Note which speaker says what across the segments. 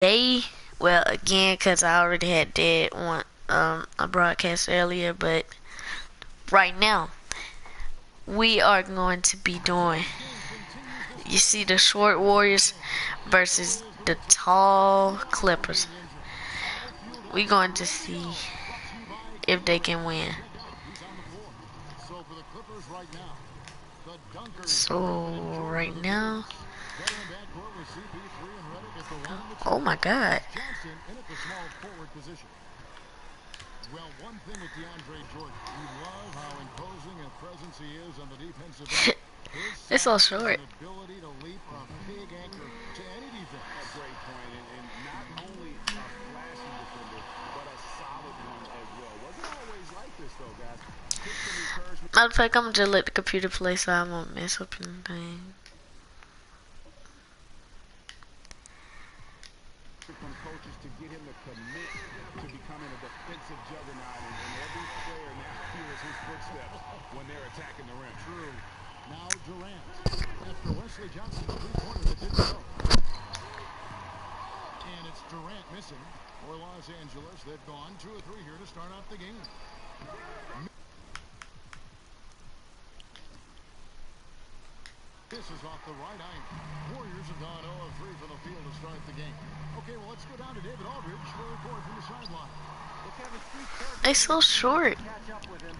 Speaker 1: They, well, again, because I already had did one a broadcast earlier, but right now we are going to be doing. You see the short Warriors versus the tall Clippers. We going to see if they can win. So right now, oh my God.
Speaker 2: Well, one thing with DeAndre Jordan, you love how imposing a presence he is on the defensive end. His
Speaker 1: It's so
Speaker 2: size
Speaker 1: short.
Speaker 2: and ability to leap are a big anchor to any defense.
Speaker 3: A great point, and not only a flashy defender, but a solid one as well. Wasn't always like this, though, guys. Took some encouragement.
Speaker 1: Matter of fact, I'm gonna just let the computer play so I won't mess up anything.
Speaker 3: From coaches to get him to commit to becoming a defensive juggernaut, and every player now feels his footsteps when they're attacking the rim.
Speaker 2: True. Now Durant. After Wesley Johnson's three-pointer that didn't go. And it's Durant missing for Los Angeles. They've gone 2 or 3 here to start off the game. This is off the right angle. Warriors have gone 0 of 3 from the field to start the game. Okay, well, let's go down to David Aldridge for a report from the sideline.
Speaker 1: They so short.
Speaker 4: Catch up with him.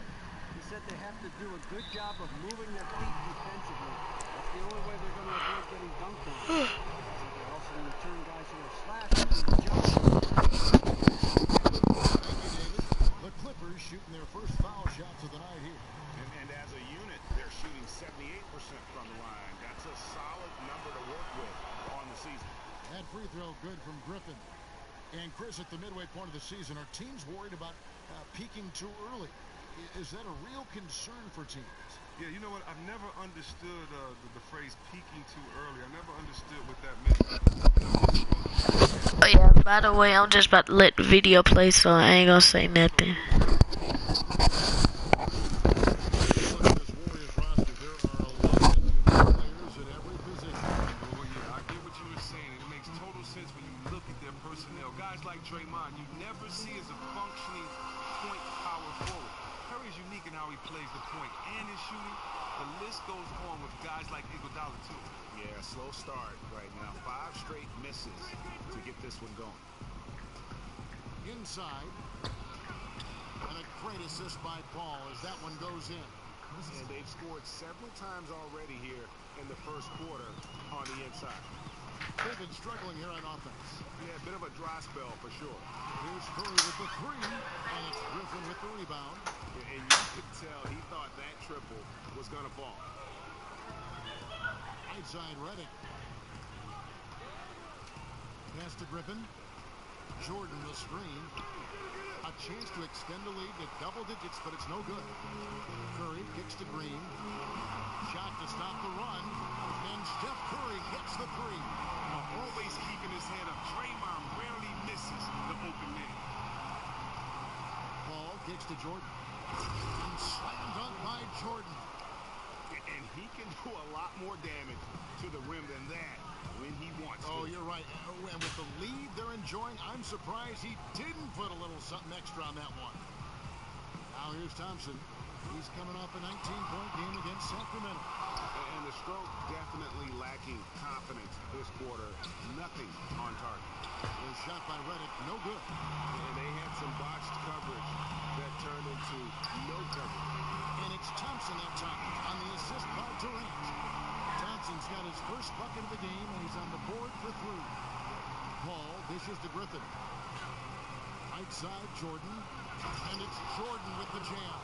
Speaker 4: He said they have to do a good job of moving their feet defensively. That's the only way they're going to avoid getting dunked on. They also want to turn guys who are slashers into jumpers.
Speaker 2: Thank you, David. The Clippers shooting their first foul shots of the night here.
Speaker 3: And as a unit, they're shooting 78% from the line. That's a solid number to work with on the season.
Speaker 2: That free throw good from Griffin. And Chris, at the midway point of the season, are teams worried about peaking too early? Is that a real concern for teams?
Speaker 5: Yeah, you know what? I've never understood the phrase peaking too early. I never understood what that meant.
Speaker 1: Oh yeah, by the way, I'm just about to let the video play, so I ain't gonna say nothing.
Speaker 5: Guys like Draymond, you never see as a functioning point power forward. Curry's unique in how he plays the point and his shooting. The list goes on with guys like Iguodala too.
Speaker 3: Yeah, slow start right now. 5 straight misses to get this one going.
Speaker 2: Inside. And a great assist by Paul as that one goes in.
Speaker 3: And they've scored several times already here in the first quarter on the inside.
Speaker 2: They've been struggling here on offense.
Speaker 3: Yeah, a bit of a dry spell for sure.
Speaker 2: Here's Curry with the three, and it's Griffin with the rebound.
Speaker 3: And you could tell he thought that triple was going to fall.
Speaker 2: Right side, Redick. Pass to Griffin. Jordan the screen. A chance to extend the lead to double digits, but it's no good. Curry kicks to Green. Shot to stop the run. And Steph Curry hits the three.
Speaker 5: Always keeping his head up. Draymond rarely misses the open man.
Speaker 2: Paul kicks to Jordan. And slam dunk by Jordan.
Speaker 3: And he can do a lot more damage to the rim than that when he wants to.
Speaker 2: Oh, you're right. And with the lead they're enjoying, I'm surprised he didn't put a little something extra on that one. Now here's Thompson. He's coming off a 19-point game against Sacramento.
Speaker 3: And the stroke definitely lacking confidence this quarter. Nothing on target.
Speaker 2: A shot by Redick, no good.
Speaker 3: And they had some botched coverage that turned into no coverage.
Speaker 2: And it's Thompson that time on the assist by Durant. Thompson's got his first bucket of the game, and he's on the board for 3. Paul dishes to Griffin. Right side, Jordan. And it's Jordan with the jam.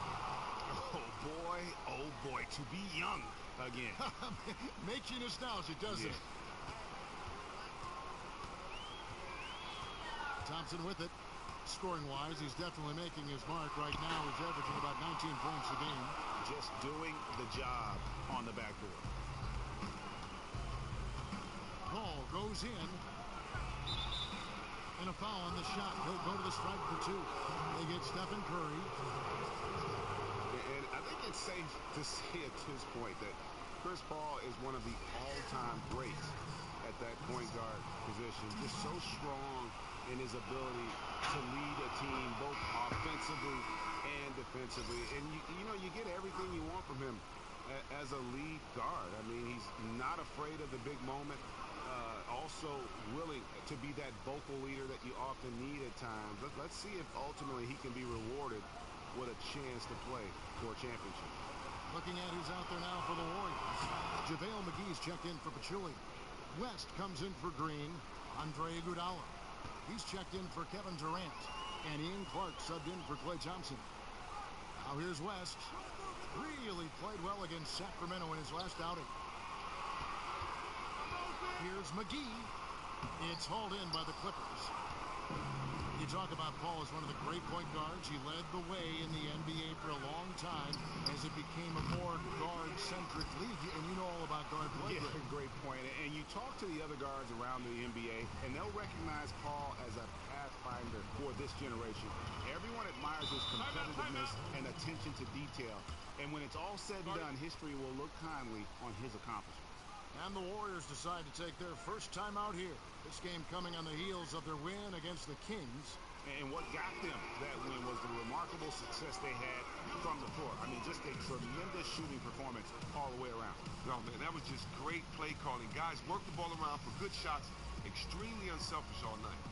Speaker 3: Oh boy, to be young again.
Speaker 2: Makes you nostalgic, doesn't it? Thompson with it. Scoring-wise, he's definitely making his mark right now. He's averaging about 19 points a game.
Speaker 3: Just doing the job on the backboard.
Speaker 2: Paul goes in. And a foul on the shot. He'll go to the stripe for 2. They get Stephen Curry.
Speaker 3: And I think it's safe to say at this point that Chris Paul is one of the all-time greats at at that point guard position. Just so strong in his ability to lead a team both offensively and defensively. And, you get everything you want from him as a lead guard. I mean, he's not afraid of the big moment. Also willing to be that vocal leader that you often need at times. Let's see if ultimately he can be rewarded with a chance to play for a championship.
Speaker 2: Looking at who's out there now for the Warriors. JaVale McGee's checked in for Pachulia. West comes in for Green. Andre Iguodala. He's checked in for Kevin Durant. And Ian Clark subbed in for Klay Thompson. Now here's West. Really played well against Sacramento in his last outing. Here's McGee. It's hauled in by the Clippers. You talk about Paul as one of the great point guards. He led the way in the NBA for a long time as it became a more guard-centric league. And you know all about guard play.
Speaker 3: Yeah, great point. And you talk to the other guards around the NBA, and they'll recognize Paul as a pathfinder for this generation. Everyone admires his competitiveness and attention to detail. And when it's all said and done, history will look kindly on his accomplishments.
Speaker 2: And the Warriors decide to take their first time out here. This game coming on the heels of their win against the Kings.
Speaker 3: And what got them that win was the remarkable success they had from the floor. I mean, just a tremendous shooting performance all the way around.
Speaker 5: No, man, that was just great play calling. Guys worked the ball around for good shots. Extremely unselfish all night.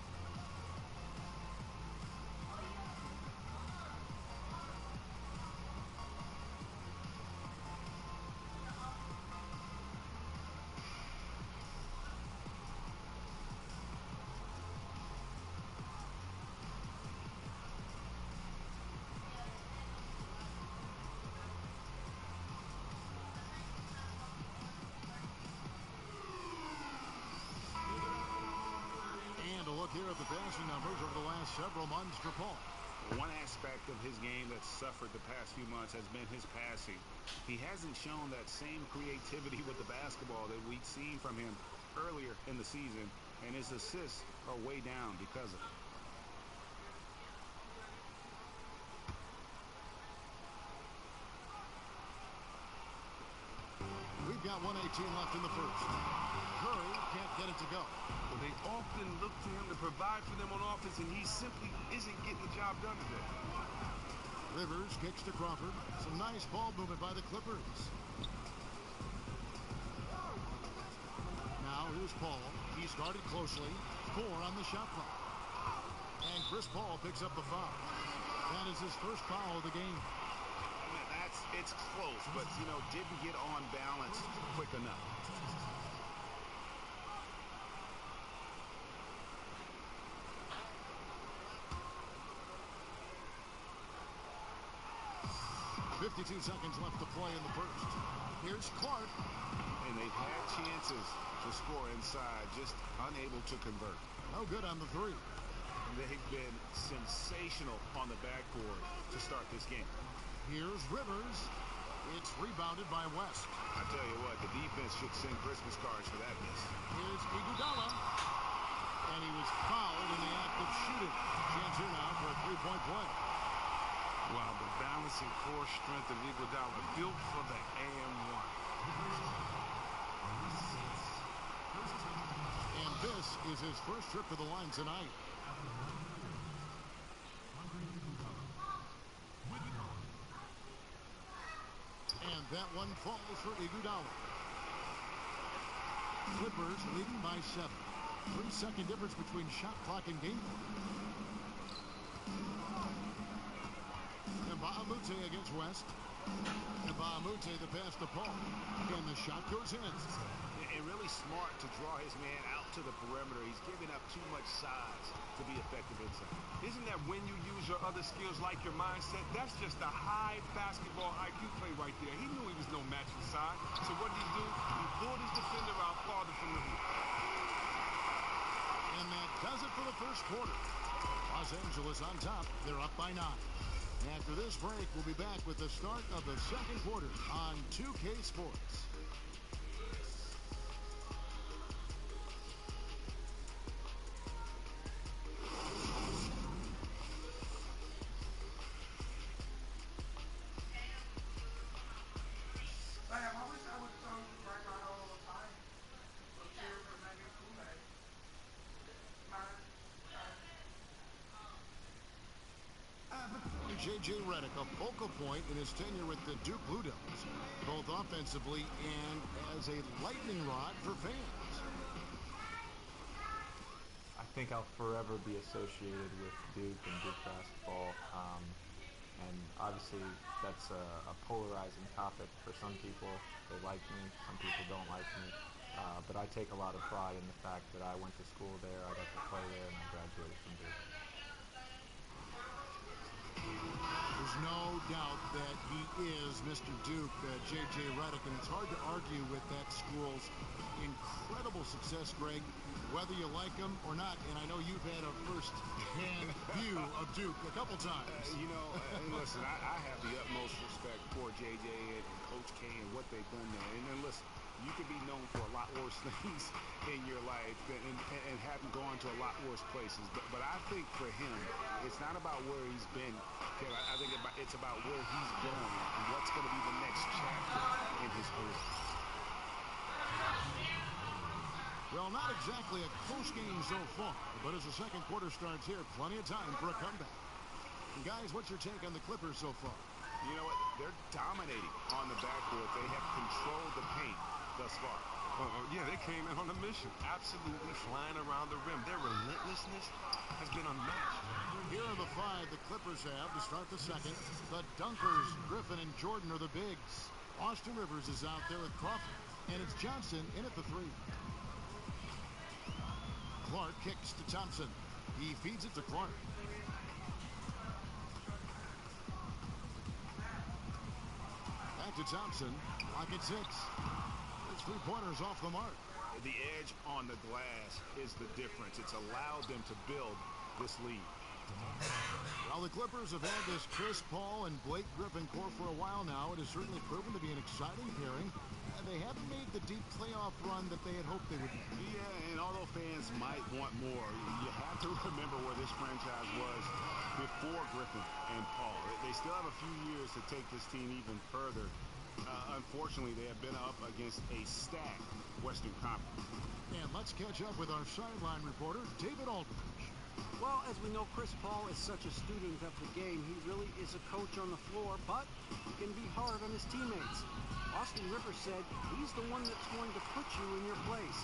Speaker 2: Here at the passing numbers over the last several months for Paul.
Speaker 3: One aspect of his game that's suffered the past few months has been his passing. He hasn't shown that same creativity with the basketball that we'd seen from him earlier in the season, and his assists are way down because of it.
Speaker 2: We've got 1:18 left in the first. Curry can't get it to go.
Speaker 5: Well, they often look to him to provide for them on offense, and he simply isn't getting the job done today.
Speaker 2: Rivers kicks to Crawford. Some nice ball movement by the Clippers. Now here's Paul. He's guarded closely. 4 on the shot clock. And Chris Paul picks up the foul. That is his first foul of the game.
Speaker 3: It's close, but, didn't get on balance quick enough.
Speaker 2: .52 seconds left to play in the first. Here's Clark.
Speaker 3: And they've had chances to score inside, just unable to convert.
Speaker 2: No good on the three.
Speaker 3: They've been sensational on the backboard to start this game.
Speaker 2: Here's Rivers. It's rebounded by West.
Speaker 3: I tell you what, the defense should send Christmas cards for that miss.
Speaker 2: Here's Iguodala. And he was fouled in the act of shooting. Chance here now for a three-point play.
Speaker 5: Wow, the balance and core strength of Iguodala built for the AM1.
Speaker 2: And this is his first trip to the line tonight. And that one falls for Iguodala. Clippers leading by 7. 3-second difference between shot clock and game clock. And Bahamute against West. And Bahamute the pass to Paul. And the shot goes in.
Speaker 3: And really smart to draw his man out to the perimeter. He's giving up too much size to be effective inside.
Speaker 5: Isn't that when you use your other skills like your mindset? That's just a high basketball IQ play right there. He knew he was no match inside. So what did he do? He pulled his defender out farther from the hoop.
Speaker 2: And that does it for the first quarter. Los Angeles on top. They're up by 9. After this break, we'll be back with the start of the second quarter on 2K Sports.
Speaker 6: Damn, I wish I would right all the time. So cheers for maybe
Speaker 2: J.J. Redick, a focal point in his tenure with the Duke Blue Devils, both offensively and as a lightning rod for fans.
Speaker 6: I think I'll forever be associated with Duke and Duke basketball. And obviously that's a polarizing topic for some people. They like me, some people don't like me. But I take a lot of pride in the fact that I went to school there, I got to play there, and I graduated from Duke.
Speaker 2: There's no doubt that he is Mr. Duke, J.J. Redick, and it's hard to argue with that school's incredible success, Greg, whether you like him or not. And I know you've had a first-hand view of Duke a couple times.
Speaker 3: And listen, I have the utmost respect for J.J. and Coach K and what they've done there. And then listen, you could be known for a lot worse things in your life and haven't gone to a lot worse places. But I think for him, it's not about where he's been. I think it's about where he's going and what's going to be the next chapter in his career.
Speaker 2: Well, not exactly a close game so far, but as the second quarter starts here, plenty of time for a comeback. And guys, what's your take on the Clippers so far?
Speaker 3: You know what? They're dominating on the backboard. They have controlled the paint thus far.
Speaker 5: Yeah, they came in on a mission, absolutely flying around the rim. Their relentlessness has been unmatched.
Speaker 2: Here are the five the Clippers have to start the second. The Dunkers, Griffin and Jordan are the bigs. Austin Rivers is out there with Crawford, and it's Johnson in at the three. Clark kicks to Thompson. He feeds it to Clark. Back to Thompson. Clock at 6. It's 3-pointers off the mark.
Speaker 3: The edge on the glass is the difference. It's allowed them to build this lead.
Speaker 2: While the Clippers have had this Chris Paul and Blake Griffin core for a while now, it has certainly proven to be an exciting pairing. They haven't made the deep playoff run that they had hoped they would be.
Speaker 3: Yeah, and although fans might want more, you have to remember where this franchise was before Griffin and Paul. They still have a few years to take this team even further. Unfortunately, they have been up against a stacked Western Conference.
Speaker 2: And let's catch up with our sideline reporter, David Aldridge.
Speaker 4: Well, as we know, Chris Paul is such a student of the game. He really is a coach on the floor, but he can be hard on his teammates. Austin Rivers said he's the one that's going to put you in your place.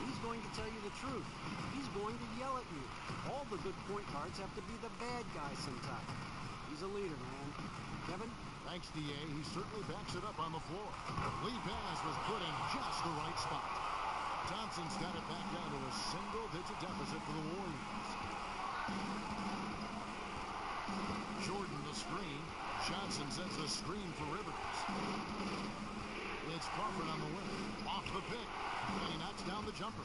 Speaker 4: He's going to tell you the truth. He's going to yell at you. All the good point guards have to be the bad guy sometimes. He's a leader, man. Kevin?
Speaker 2: Thanks, D.A. He certainly backs it up on the floor. The lead pass was put in just the right spot. Thompson's got it back down to a single-digit deficit for the Warriors. Jordan the screen. Johnson sends the screen for Rivers. It's Crawford on the wing. Off the pick. And he knocks down the jumper.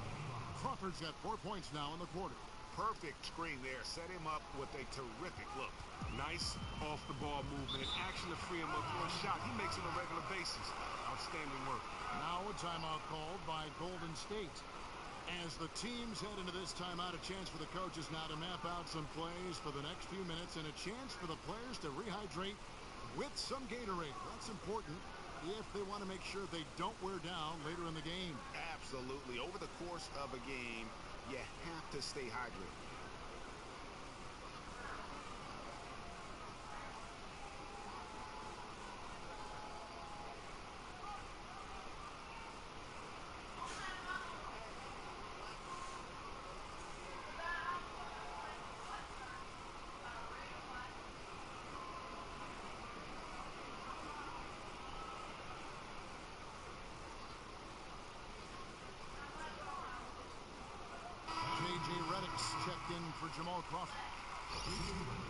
Speaker 2: Crawford's got 4 points now in the quarter.
Speaker 3: Perfect screen there. Set him up with a terrific look.
Speaker 5: Nice off-the-ball movement and action to free him up for a shot. He makes it on a regular basis. Outstanding work.
Speaker 2: Now a timeout called by Golden State. As the teams head into this timeout, a chance for the coaches now to map out some plays for the next few minutes and a chance for the players to rehydrate with some Gatorade. That's important if they want to make sure they don't wear down later in the game.
Speaker 3: Absolutely. Over the course of a game, you have to stay hydrated.
Speaker 2: Checked in for Jamal Crawford.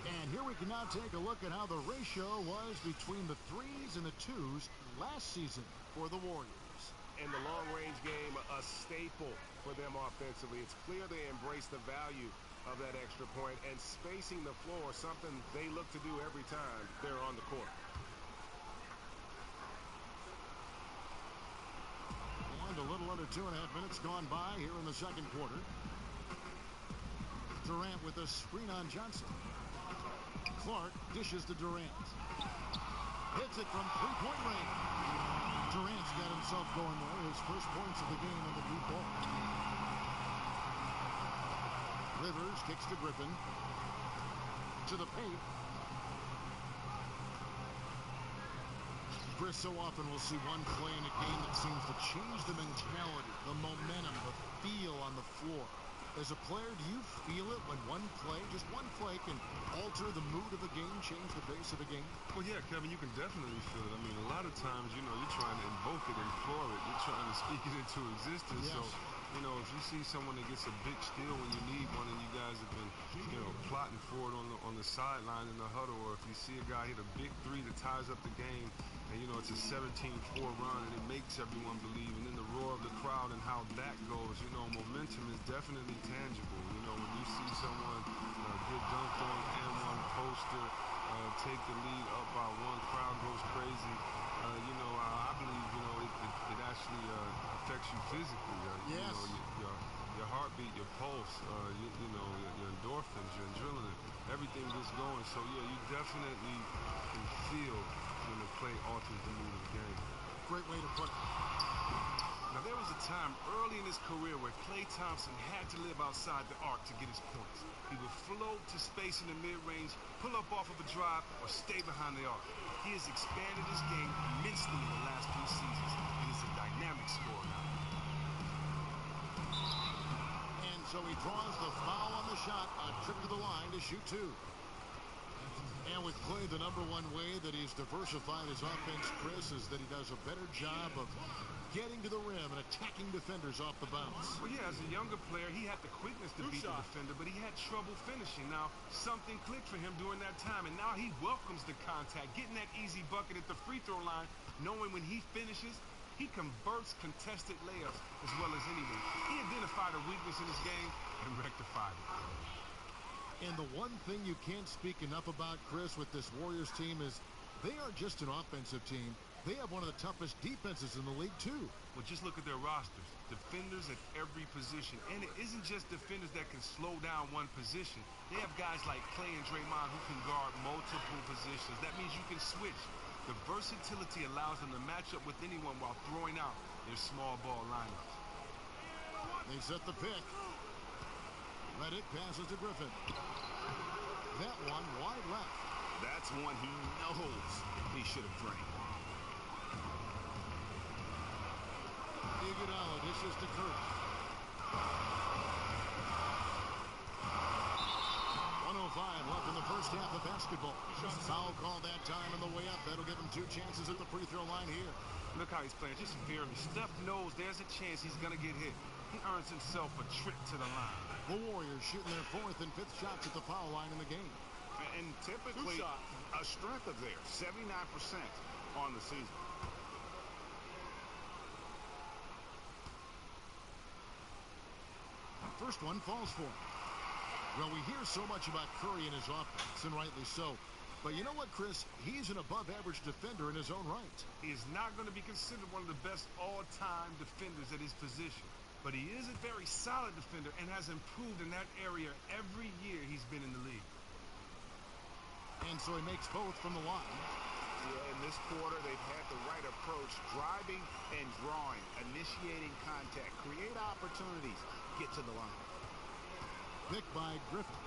Speaker 2: And here we can now take a look at how the ratio was between the threes and the twos last season for the Warriors.
Speaker 3: In the long-range game, a staple for them offensively. It's clear they embrace the value of that extra point, and spacing the floor, something they look to do every time they're on the court.
Speaker 2: And a little under 2.5 minutes gone by here in the second quarter. Durant with a screen on Johnson. Clark dishes to Durant. Hits it from three-point range. Durant's got himself going there. His first points of the game on the deep ball. Rivers kicks to Griffin. To the paint. Chris, so often we'll see one play in a game that seems to change the mentality, the momentum, the feel on the floor. As a player, do you feel it when one play, just one play, can alter the mood of a game, change the pace of a game?
Speaker 5: Well, yeah, Kevin, you can definitely feel it. I mean, a lot of times, you're trying to invoke it, implore it. You're trying to speak it into existence.
Speaker 2: Yes.
Speaker 5: So, if you see someone that gets a big steal when you need one and you guys have been, plotting for it on the sideline in the huddle, or if you see a guy hit a big three that ties up the game, and, it's a 17-4 run, and it makes everyone believe, and then the roar of the crowd and how that goes, momentum is definitely tangible. When you see someone get dunked on and one poster, take the lead up by one, crowd goes crazy. I believe, it actually affects you physically.
Speaker 2: Yes.
Speaker 5: Your heartbeat, your pulse, your endorphins, your adrenaline, everything gets going. So, yeah, you definitely can feel when the play alters the mood of the game.
Speaker 2: Great way to put it.
Speaker 5: Now, there was a time early in his career where Klay Thompson had to live outside the arc to get his points. He would float to space in the mid-range, pull up off of a drive, or stay behind the arc. He has expanded his game immensely in the last 3 seasons, and is a dynamic scorer now.
Speaker 2: And so he draws the foul on the shot, a trip to the line to shoot 2. And with Klay, the #1 way that he's diversified his offense, Chris, is that he does a better job of getting to the rim and attacking defenders off the bounce.
Speaker 5: Well, yeah, as a younger player, he had the quickness to beat the defender, but he had trouble finishing. Now, something clicked for him during that time, and now he welcomes the contact, getting that easy bucket at the free throw line, knowing when he finishes, he converts contested layups as well as anyone. He identified a weakness in his game and rectified it.
Speaker 2: And the one thing you can't speak enough about, Chris, with this Warriors team is they aren't just an offensive team. They have one of the toughest defenses in the league, too.
Speaker 5: Well, just look at their rosters. Defenders at every position. And it isn't just defenders that can slow down one position. They have guys like Klay and Draymond who can guard multiple positions. That means you can switch. The versatility allows them to match up with anyone while throwing out their small ball lineups.
Speaker 2: They set the pick. Redick passes to Griffin. That one wide left.
Speaker 3: That's one he knows he should have drained.
Speaker 2: Iguodala dishes to Curry. 1:05 left in the first half of basketball. Foul call that time on the way up. That'll give him 2 chances at the free throw line here.
Speaker 5: Look how he's playing, just fairly. Steph knows there's a chance he's going to get hit. He earns himself a trip to the line.
Speaker 2: The Warriors shooting their 4th and 5th shots at the foul line in the game.
Speaker 3: And typically a strength of theirs, 79% on the season.
Speaker 2: First one falls for him. Well, we hear so much about Curry and his offense, and rightly so. But you know what, Chris? He's an above-average defender in his own right.
Speaker 5: He is not going to be considered one of the best all-time defenders at his position. But he is a very solid defender and has improved in that area every year he's been in the league.
Speaker 2: And so he makes both from the line.
Speaker 3: Yeah, in this quarter, they've had the right approach, driving and drawing, initiating contact, create opportunities, get to the line.
Speaker 2: Picked by Griffin.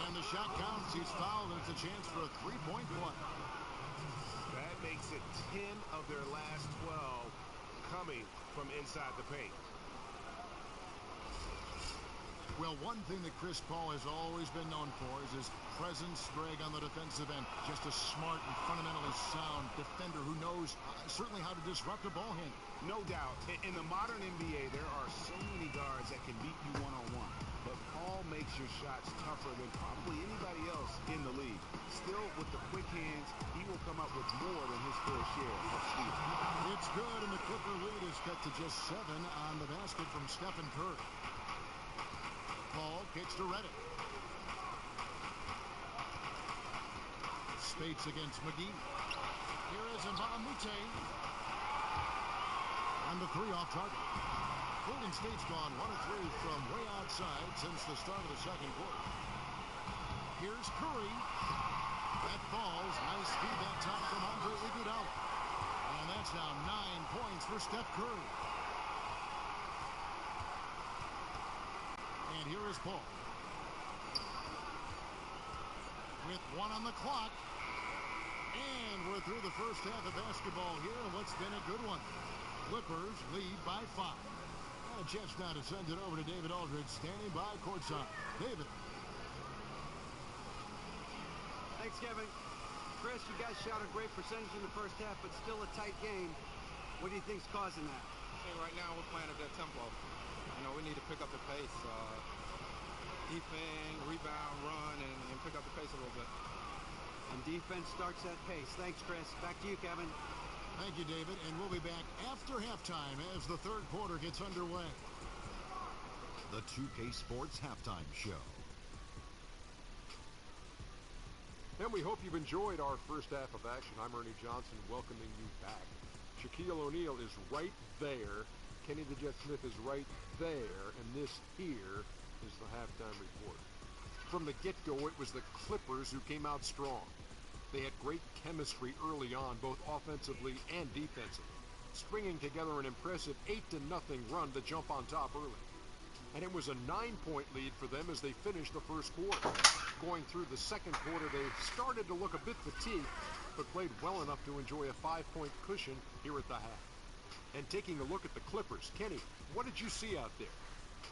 Speaker 2: And the shot counts. He's fouled, and it's a chance for a 3-point play.
Speaker 3: That makes it 10 of their last 12 coming from inside the paint.
Speaker 2: Well, one thing that Chris Paul has always been known for is his presence, Greg, on the defensive end. Just a smart and fundamentally sound defender who knows certainly how to disrupt a ball handler.
Speaker 3: No doubt. In the modern NBA, there are so many guards that can beat you one-on-one. But Paul makes your shots tougher than probably anybody else in the league. Still, with the quick hands, he will come up with more than his fair share of steals.
Speaker 2: It's good, and the Clipper lead is cut to just 7 on the basket from Stephen Curry. Paul kicks to Redick. Spates against McGee. Here is Mbah a Moute. And the 3 off target. Golden State's gone 1 of 3 from way outside since the start of the second quarter. Here's Curry. That falls. Nice feed that time from Andre Iguodala. And that's now 9 points for Steph Curry. And here is Paul. With 1 on the clock. And we're through the first half of basketball here, and what's been a good one. Clippers lead by 5. And just now to send it over to David Aldridge, standing by courtside. David.
Speaker 4: Thanks, Kevin. Chris, you guys shot a great percentage in the first half, but still a tight game. What do you think's causing that?
Speaker 7: Hey, right now we're playing at that tempo. You know, we need to pick up the pace. Defend, rebound, run, and pick up the pace a little bit.
Speaker 4: And defense starts that pace. Thanks, Chris. Back to you, Kevin.
Speaker 2: Thank you, David. And we'll be back after halftime as the third quarter gets underway. The 2K Sports Halftime Show.
Speaker 8: And we hope you've enjoyed our first half of action. I'm Ernie Johnson welcoming you back. Shaquille O'Neal is right there. Kenny the Jet Smith is right there. And this here is the halftime report. From the get-go, it was the Clippers who came out strong. They had great chemistry early on, both offensively and defensively, stringing together an impressive 8-0 run to jump on top early. And it was a 9-point lead for them as they finished the first quarter. Going through the second quarter, they started to look a bit fatigued, but played well enough to enjoy a 5-point cushion here at the half. And taking a look at the Clippers, Kenny, what did you see out there?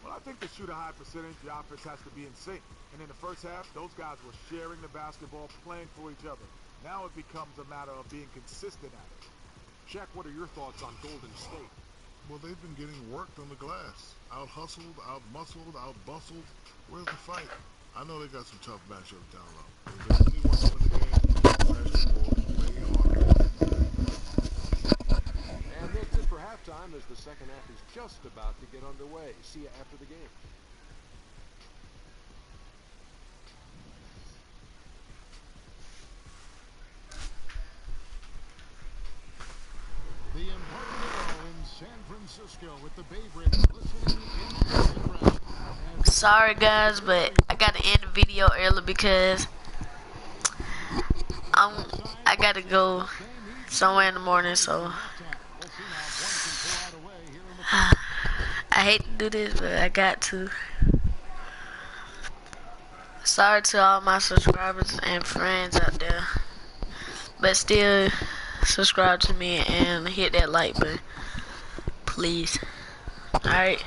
Speaker 9: Well, I think to shoot a high percentage, the offense has to be in sync. And in the first half, those guys were sharing the basketball, playing for each other. Now it becomes a matter of being consistent at it.
Speaker 8: Shaq, what are your thoughts on Golden State?
Speaker 10: Well, they've been getting worked on the glass. Out-hustled, out-muscled, out-bustled. Where's the fight? I know they got some tough matchups down low. They really want to win the game. Basketball is way harder.
Speaker 8: And that's it for halftime as the second half is just about to get underway. See you after the game.
Speaker 2: The Embarcadero in San Francisco with the Bay Bridge listening in the background.
Speaker 1: Sorry guys, but I gotta end the video early because I gotta go somewhere in the morning, so I hate to do this, but I got to. Sorry to all my subscribers and friends out there, but still subscribe to me and hit that like button, please. Alright,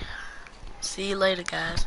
Speaker 1: see you later guys.